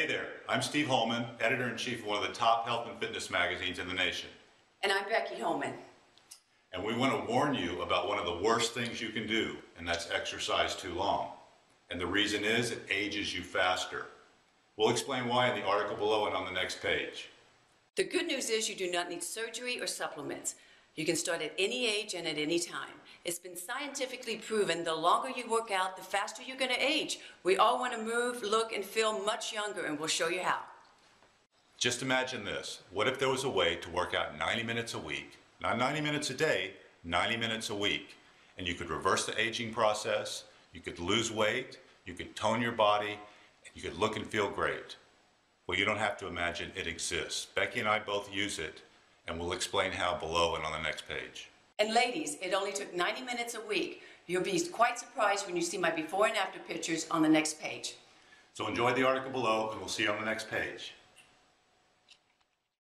there, I'm Steve Holman, editor-in-chief of one of the top health and fitness magazines in the nation. And I'm Becky Holman. And we want to warn you about one of the worst things you can do, and that's exercise too long. And the reason is it ages you faster. We'll explain why in the article below and on the next page. The good news is you do not need surgery or supplements. You can start at any age and at any time. It's been scientifically proven the longer you work out, the faster you're going to age. We all want to move, look, and feel much younger, and we'll show you how. Just imagine this. What if there was a way to work out 90 minutes a week? Not 90 minutes a day, 90 minutes a week. And you could reverse the aging process, you could lose weight, you could tone your body, and you could look and feel great. Well, you don't have to imagine, it exists. Becky and I both use it, and we'll explain how below and on the next page. And ladies, it only took 90 minutes a week. You'll be quite surprised when you see my before and after pictures on the next page. So enjoy the article below, and we'll see you on the next page.